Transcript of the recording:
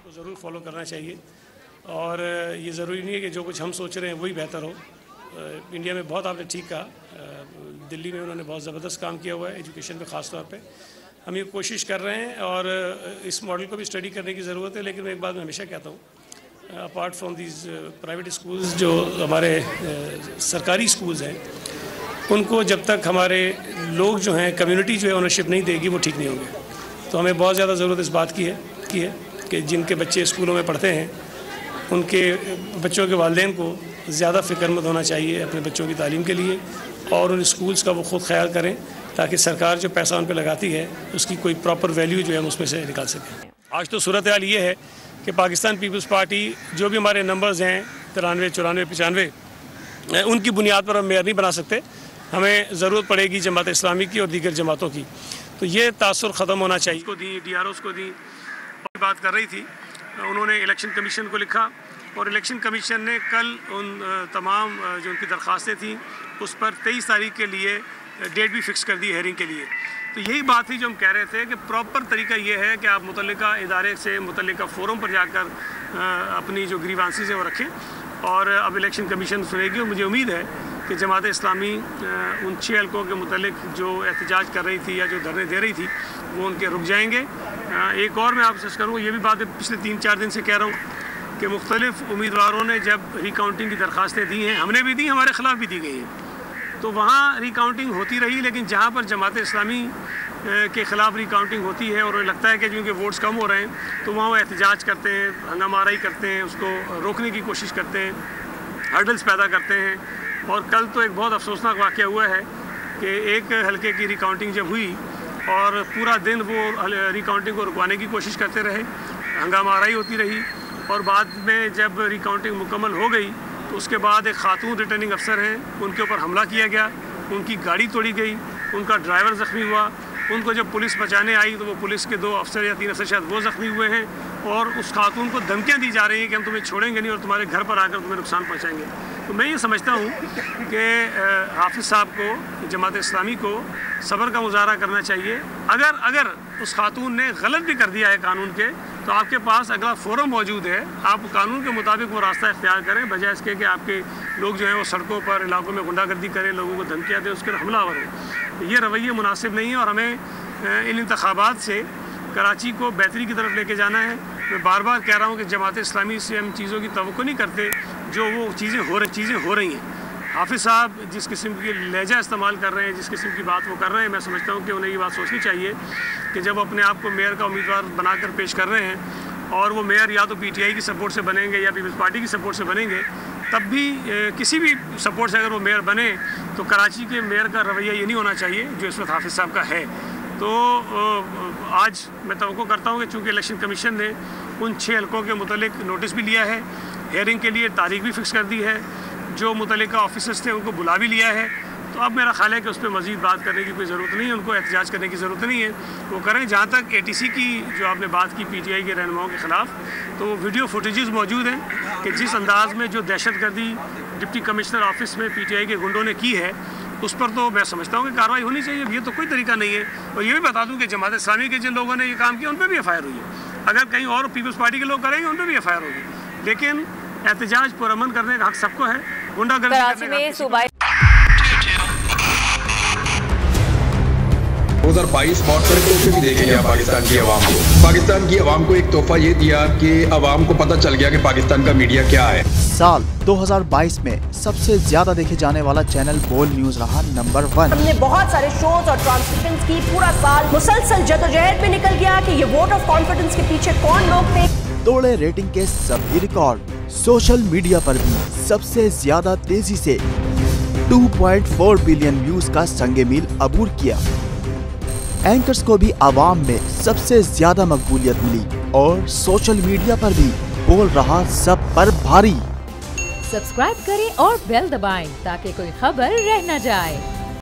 کو ज़रूर फॉलो करना चाहिए और ये ज़रूरी नहीं है कि जो कुछ हम सोच रहे हैं वही बेहतर हो। इंडिया में बहुत आपने ठीक कहा, दिल्ली में उन्होंने बहुत ज़बरदस्त काम किया हुआ है एजुकेशन पे ख़ास तौर पे। हम ये कोशिश कर रहे हैं और इस मॉडल को भी स्टडी करने की ज़रूरत है। लेकिन मैं एक बात मैं हमेशा कहता हूँ, apart from these private schools, जो हमारे सरकारी स्कूल्स हैं, उनको जब तक हमारे लोग जो हैं, कम्युनिटी जो है ओनरशिप नहीं देगी, वो ठीक नहीं होंगे। तो हमें बहुत ज़्यादा ज़रूरत इस बात की है कि जिनके बच्चे स्कूलों में पढ़ते हैं उनके बच्चों के वालिदैन को ज़्यादा फ़िक्रमंद होना चाहिए अपने बच्चों की तालीम के लिए और उन स्कूल्स का वो ख़ुद ख्याल करें ताकि सरकार जो पैसा उन पर लगाती है उसकी कोई प्रॉपर वैल्यू जो है हम उसमें से निकाल सकें। आज तो सूरत हाल ये है कि पाकिस्तान पीपल्स पार्टी जो भी हमारे नंबर्स हैं 93, 94, 95, उनकी बुनियाद पर हम मेयर नहीं बना सकते। हमें ज़रूरत पड़ेगी जमात इस्लामी की और दीगर जमातों की। तो ये तासुर ख़त्म होना चाहिए। को दी DROs को दी बात कर रही थी, उन्होंने इलेक्शन कमीशन को लिखा और इलेक्शन कमीशन ने कल उन तमाम जो उनकी दरख्वास्तें थीं उस पर 23 तारीख के लिए डेट भी फिक्स कर दी हेयरिंग के लिए। तो यही बात थी जो हम कह रहे थे कि प्रॉपर तरीका ये है कि आप मुतल्लिका इदारे से मुतल्लिका फोरम पर जाकर अपनी जो ग्रीवांसीज़ हैं वो रखें और अब इलेक्शन कमीशन सुनेगी। और मुझे उम्मीद है कि जमात इस्लामी उन 6 हलकों के मुतल्लिक जो एहतजाज कर रही थी या जो धरने दे रही थी वो उनके रुक जाएंगे। एक और मैं आपसे करूँ, ये भी बात पिछले 3-4 दिन से कह रहा हूँ कि मुख्तलिफ उम्मीदवारों ने जब रिकाउंटिंग की दरख्वास्तें दी हैं, हमने भी दी, हमारे ख़िलाफ़ भी दी गई हैं, तो वहाँ रिकाउंटिंग होती रही। लेकिन जहाँ पर जमात इस्लामी के ख़िलाफ़ रिकाउंटिंग होती है और उन्हें लगता है कि क्योंकि वोट्स कम हो रहे हैं तो वहाँ वो एहतजाज करते हैं, हंगामाराई करते हैं, उसको रोकने की कोशिश करते हैं, हर्डल्स पैदा करते हैं। और कल तो एक बहुत अफसोसनाक वाक़या हुआ है कि एक हलके की रिकाउंटिंग जब हुई और पूरा दिन वो रिकाउंटिंग को रुकवाने की कोशिश करते रहे, हंगामाराई होती रही और बाद में जब रिकाउंटिंग मुकम्मल हो गई तो उसके बाद एक खातून रिटर्निंग अफसर हैं, उनके ऊपर हमला किया गया, उनकी गाड़ी तोड़ी गई, उनका ड्राइवर ज़ख्मी हुआ। उनको जब पुलिस बचाने आई तो वो पुलिस के 2 अफसर या 3 अफसर शायद वो ज़ख्मी हुए हैं और उस खातून को धमकियाँ दी जा रही हैं कि हम तुम्हें छोड़ेंगे नहीं और तुम्हारे घर पर आकर तुम्हें नुकसान पहुँचाएंगे। तो मैं ये समझता हूँ कि हाफिज़ साहब को, जमात इस्लामी को सब्र का मुजाहरा करना चाहिए। अगर उस खातून ने गलत भी कर दिया है कानून के, तो आपके पास अगला फोरम मौजूद है, आप कानून के मुताबिक वो रास्ता इख्तियार करें, बजाय इसके कि आपके लोग जो हैं वो सड़कों पर इलाकों में गुंडागर्दी करें, लोगों को धमकियाँ दें, उसके हमलावर हों। ये रवैया मुनासिब नहीं है और हमें इन इंतखाबात से कराची को बेहतरी की तरफ लेके जाना है। मैं बार बार कह रहा हूँ कि जमात इस्लामी से हम चीज़ों की तवक्को नहीं करते जो वो चीज़ें हो रही हैं। हाफिज़ साहब जिस किस्म की लहजा इस्तेमाल कर रहे हैं, जिस किस्म की बात वो कर रहे हैं, मैं समझता हूँ कि उन्हें ये बात सोचनी चाहिए कि जब अपने आप को मेयर का उम्मीदवार बनाकर पेश कर रहे हैं और वो मेयर या तो PTI की सपोर्ट से बनेंगे या पीपल्स पार्टी की सपोर्ट से बनेंगे, तब भी किसी भी सपोर्ट से अगर वो मेयर बने तो कराची के मेयर का रवैया ये नहीं होना चाहिए जो इस वक्त हाफिज़ साहब का है। तो आज मैं तवक्को करता हूँ कि चूँकि इलेक्शन कमीशन ने उन 6 हलकों के मुतल्लिक नोटिस भी लिया है, हेयरिंग के लिए तारीख भी फिक्स कर दी है, जो मुतल्लिका ऑफिसर्स थे उनको बुला भी लिया है, तो अब मेरा ख्याल है कि उस पर मज़ीद बात करने की कोई ज़रूरत नहीं है, उनको एहतजाज करने की ज़रूरत नहीं है, वो करें। जहाँ तक ATC की जो आपने बात की PTI के रहनुमाओं के ख़िलाफ़, तो वो वीडियो फुटेजेस मौजूद हैं कि जिस अंदाज़ में जो दहशतगर्दी डिप्टी कमिश्नर ऑफिस में PTI के गुंडों ने की है उस पर तो मैं समझता हूँ कि कार्रवाई होनी चाहिए। ये तो कोई तरीका नहीं है। और ये भी बता दूँ कि जमात इस्लामी के जिन लोगों ने ये काम किया उन पर भी FIR हुई है। अगर कहीं और पीपल्स पार्टी के लोग करेंगे उन पर भी FIR होगी, लेकिन एहतजाज पुरअमन करने का हक सबको है। गुंडागर्दी करने का 2022 बहुत सारे तोहफे भी देखे गया पाकिस्तान की आवाम को। पाकिस्तान की आवाम को एक तोहफा ये दिया कि आवाम को पता चल गया कि पाकिस्तान का मीडिया क्या है। साल 2022 में सबसे ज्यादा देखे जाने वाला चैनल बोल न्यूज रहा नंबर 1। हमने बहुत सारे शोज और ट्रांसमिशंस की, पूरा साल मुसलसल जदोजहद में निकल गया कि ये वोट ऑफ कॉन्फिडेंस के पीछे कौन लोग थे। तोड़े रेटिंग के सभी रिकॉर्ड। सोशल मीडिया पर भी सबसे ज्यादा तेजी से 2.4 बिलियन व्यूज का संगे मील अबूर किया। एंकर्स को भी आवाम में सबसे ज्यादा मकबूलियत मिली और सोशल मीडिया पर भी बोल रहा सब पर भारी। सब्सक्राइब करें और बेल दबाएं ताकि कोई खबर रह न जाए।